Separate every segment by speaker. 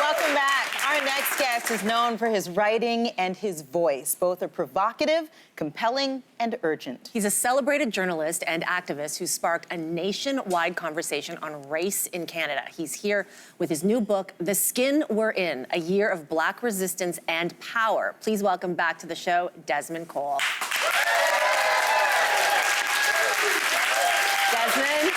Speaker 1: Welcome back. Our next guest is known for his writing and his voice. Both are provocative, compelling, and urgent.
Speaker 2: He's a celebrated journalist and activist who sparked a nationwide conversation on race in Canada. He's here with his new book, The Skin We're In, A Year of Black Resistance and Power. Please welcome back to the show, Desmond Cole. Desmond,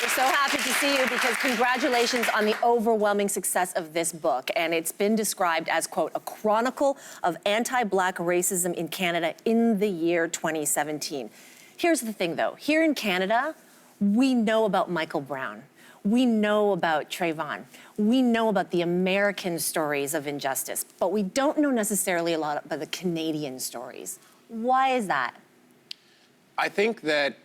Speaker 2: we're so happy to see you because congratulations on the overwhelming success of this book. And it's been described as, quote, a chronicle of anti-Black racism in Canada in the year 2017. Here's the thing, though. Here in Canada, we know about Michael Brown. We know about Trayvon. We know about the American stories of injustice, but we don't know necessarily a lot about the Canadian stories. Why is that?
Speaker 3: I think that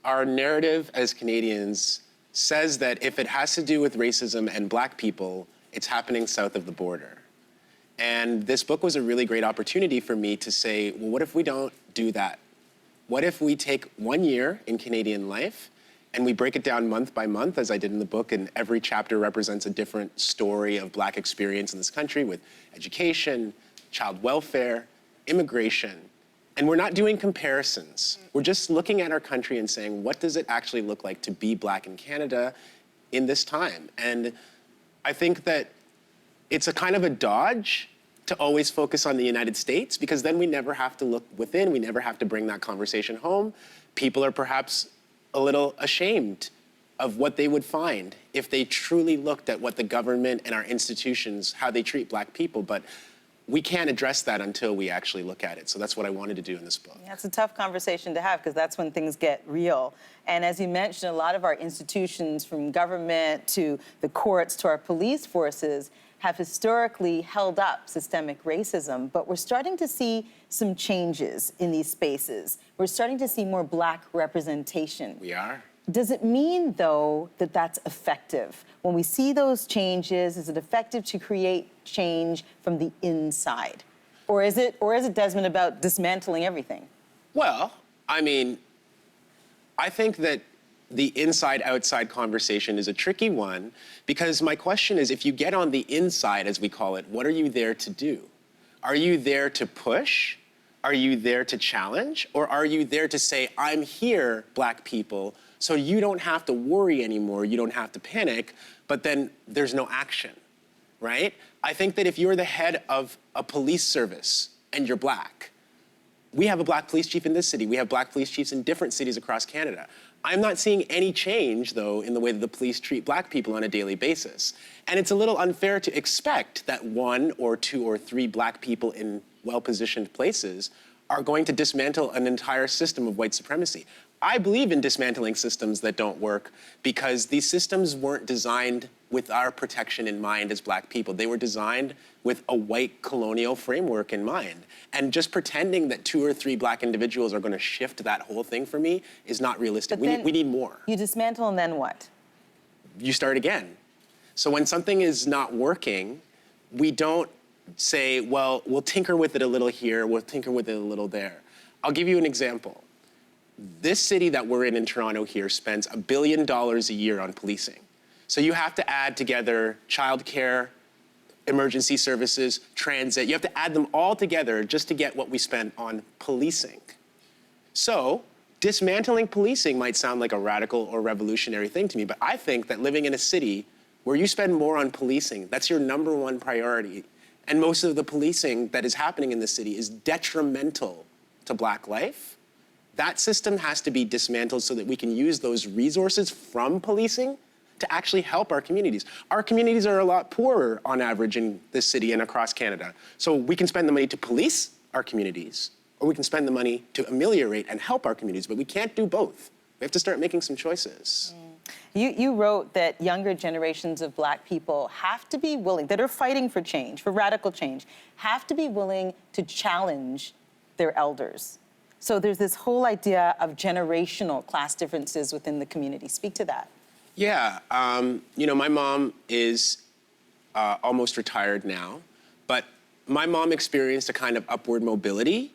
Speaker 3: our narrative as Canadians says that if it has to do with racism and Black people, it's happening south of the border. And this book was a really great opportunity for me to say, well, what if we don't do that? What if we take 1 year in Canadian life and we break it down month by month, as I did in the book, and every chapter represents a different story of Black experience in this country with education, child welfare, immigration. And we're not doing comparisons. We're just looking at our country and saying, what does it actually look like to be Black in Canada in this time? And I think that it's a kind of a dodge to always focus on the United States, because then we never have to look within, we never have to bring that conversation home. People are perhaps a little ashamed of what they would find if they truly looked at what the government and our institutions, how they treat Black people. But we can't address that until we actually look at it. So that's what I wanted to do in this book.
Speaker 1: Yeah, it's a tough conversation to have because that's when things get real. And as you mentioned, a lot of our institutions, from government to the courts to our police forces, have historically held up systemic racism, but we're starting to see some changes in these spaces. We're starting to see more Black representation.
Speaker 3: We are.
Speaker 1: Does it mean, though, that that's effective? When we see those changes, is it effective to create change from the inside? Or is it, Desmond, about dismantling everything?
Speaker 3: Well, I mean, I think that the inside-outside conversation is a tricky one, because my question is, if you get on the inside, as we call it, what are you there to do? Are you there to push? Are you there to challenge? Or are you there to say, I'm here, Black people, so you don't have to worry anymore, you don't have to panic, but then there's no action, right? I think that if you're the head of a police service and you're Black, we have a Black police chief in this city, we have Black police chiefs in different cities across Canada. I'm not seeing any change, though, in the way that the police treat Black people on a daily basis. And it's a little unfair to expect that 1 or 2 or 3 Black people in well-positioned places are going to dismantle an entire system of white supremacy. I believe in dismantling systems that don't work because these systems weren't designed with our protection in mind as Black people. They were designed with a white colonial framework in mind. And just pretending that 2 or 3 Black individuals are going to shift that whole thing for me is not realistic. We need more.
Speaker 1: You dismantle and then what?
Speaker 3: You start again. So when something is not working, we don't say, well, we'll tinker with it a little here, we'll tinker with it a little there. I'll give you an example. This city that we're in Toronto here spends $1 billion a year on policing. So you have to add together childcare, emergency services, transit. You have to add them all together just to get what we spend on policing. So dismantling policing might sound like a radical or revolutionary thing to me, but I think that living in a city where you spend more on policing, that's your #1 priority, and most of the policing that is happening in the city is detrimental to Black life, that system has to be dismantled so that we can use those resources from policing to actually help our communities. Our communities are a lot poorer on average in this city and across Canada. So we can spend the money to police our communities, or we can spend the money to ameliorate and help our communities, but we can't do both. We have to start making some choices.
Speaker 1: You wrote that younger generations of Black people have to be willing, that are fighting for change, for radical change, have to be willing to challenge their elders. So there's this whole idea of generational class differences within the community. Speak to that.
Speaker 3: Yeah, you know, my mom is almost retired now, but my mom experienced a kind of upward mobility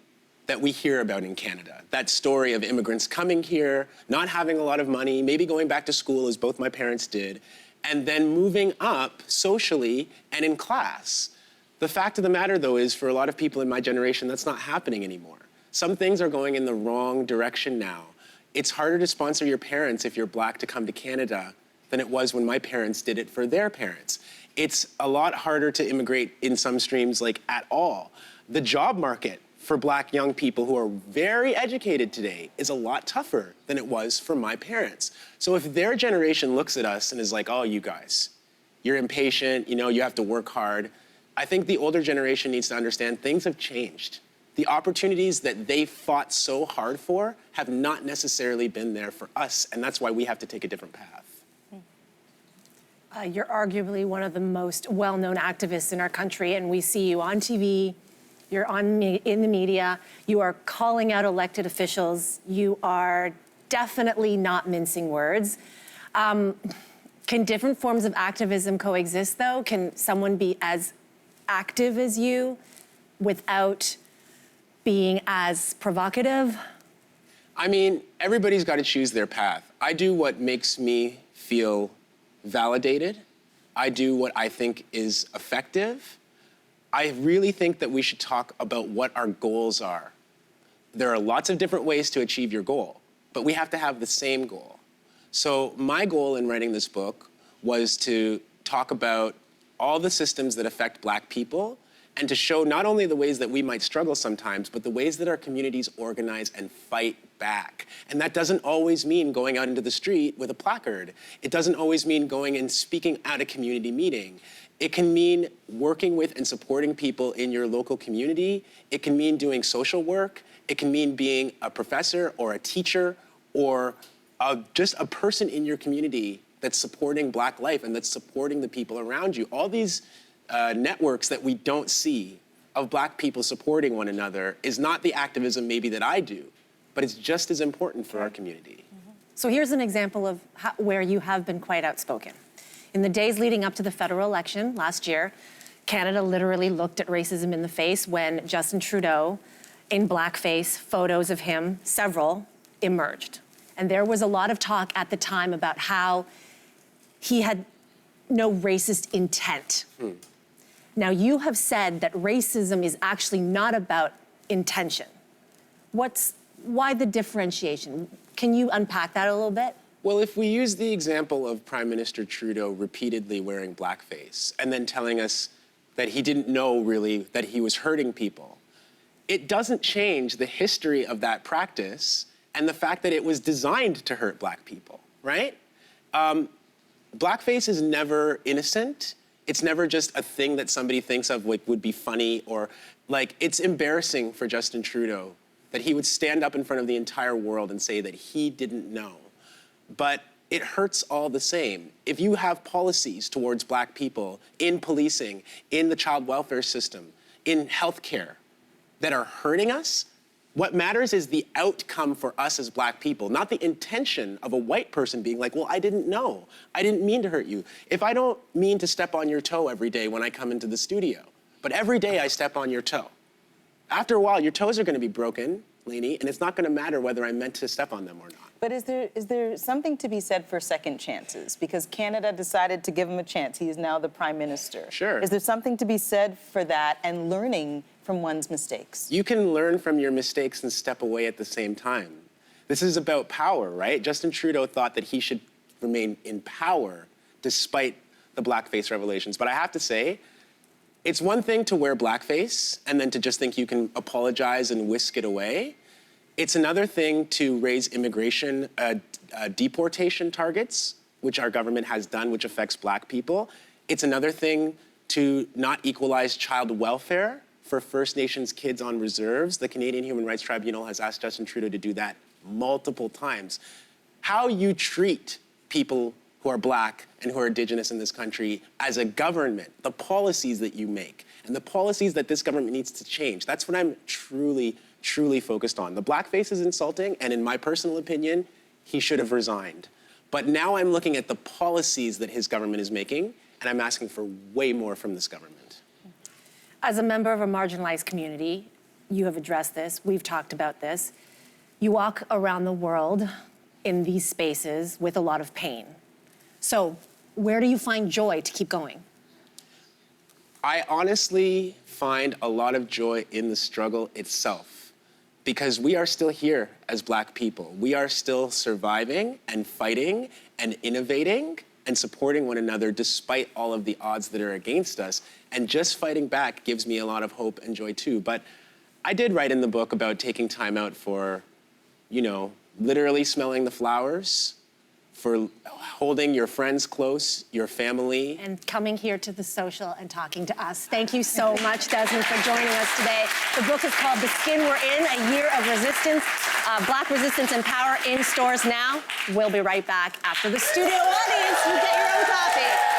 Speaker 3: that we hear about in Canada. That story of immigrants coming here, not having a lot of money, maybe going back to school as both my parents did, and then moving up socially and in class. The fact of the matter, though, is for a lot of people in my generation, that's not happening anymore. Some things are going in the wrong direction now. It's harder to sponsor your parents if you're Black to come to Canada than it was when my parents did it for their parents. It's a lot harder to immigrate in some streams, like, at all. The job market for Black young people who are very educated today is a lot tougher than it was for my parents. So if their generation looks at us and is like, oh, you guys, you're impatient, you have to work hard, I think the older generation needs to understand things have changed. The opportunities that they fought so hard for have not necessarily been there for us, and that's why we have to take a different path.
Speaker 2: You're arguably one of the most well-known activists in our country, and we see you on TV, you're in the media, you are calling out elected officials, you are definitely not mincing words. Can different forms of activism coexist, though? Can someone be as active as you without being as provocative?
Speaker 3: I mean, everybody's got to choose their path. I do what makes me feel validated. I do what I think is effective. I really think that we should talk about what our goals are. There are lots of different ways to achieve your goal, but we have to have the same goal. So my goal in writing this book was to talk about all the systems that affect Black people and to show not only the ways that we might struggle sometimes, but the ways that our communities organize and fight back. And that doesn't always mean going out into the street with a placard. It doesn't always mean going and speaking at a community meeting. It can mean working with and supporting people in your local community. It can mean doing social work. It can mean being a professor or a teacher or just a person in your community that's supporting Black life and that's supporting the people around you. All these networks that we don't see of Black people supporting one another is not the activism maybe that I do, but it's just as important for our community.
Speaker 2: So here's an example of where you have been quite outspoken. In the days leading up to the federal election last year, Canada literally looked at racism in the face when Justin Trudeau, in blackface, photos of him, several, emerged. And there was a lot of talk at the time about how he had no racist intent. Now, you have said that racism is actually not about intention. Why the differentiation? Can you unpack that a little bit?
Speaker 3: Well, if we use the example of Prime Minister Trudeau repeatedly wearing blackface and then telling us that he didn't know really that he was hurting people, it doesn't change the history of that practice and the fact that it was designed to hurt Black people, right? Blackface is never innocent. It's never just a thing that somebody thinks of like would be funny or like, it's embarrassing for Justin Trudeau that he would stand up in front of the entire world and say that he didn't know. But it hurts all the same. If you have policies towards Black people in policing, in the child welfare system, in healthcare that are hurting us, what matters is the outcome for us as Black people, not the intention of a white person being like, well, I didn't know. I didn't mean to hurt you. If I don't mean to step on your toe every day when I come into the studio, but every day I step on your toe, after a while, your toes are going to be broken, Lainey, and it's not going to matter whether I meant to step on them or not.
Speaker 1: But is there something to be said for second chances? Because Canada decided to give him a chance. He is now the Prime Minister.
Speaker 3: Sure.
Speaker 1: Is there something to be said for that and learning from one's mistakes?
Speaker 3: You can learn from your mistakes and step away at the same time. This is about power, right? Justin Trudeau thought that he should remain in power despite the blackface revelations. But I have to say, it's one thing to wear blackface and then to just think you can apologize and whisk it away. It's another thing to raise immigration deportation targets, which our government has done, which affects Black people. It's another thing to not equalize child welfare for First Nations kids on reserves. The Canadian Human Rights Tribunal has asked Justin Trudeau to do that multiple times. How you treat people who are Black and who are Indigenous in this country as a government, the policies that you make, and the policies that this government needs to change, that's what I'm truly focused on. The blackface is insulting, and in my personal opinion, he should have resigned. But now I'm looking at the policies that his government is making, and I'm asking for way more from this government.
Speaker 2: As a member of a marginalized community, you have addressed this, we've talked about this. You walk around the world in these spaces with a lot of pain. So where do you find joy to keep going?
Speaker 3: I honestly find a lot of joy in the struggle itself, because we are still here as Black people. We are still surviving and fighting and innovating and supporting one another despite all of the odds that are against us. And just fighting back gives me a lot of hope and joy too. But I did write in the book about taking time out for, you know, literally smelling the flowers, for holding your friends close, your family.
Speaker 2: And coming here to the social and talking to us. Thank you so much, Desmond, for joining us today. The book is called The Skin We're In, A Year of Resistance, Black Resistance and Power, in stores now. We'll be right back after the studio audience. You get your own copy.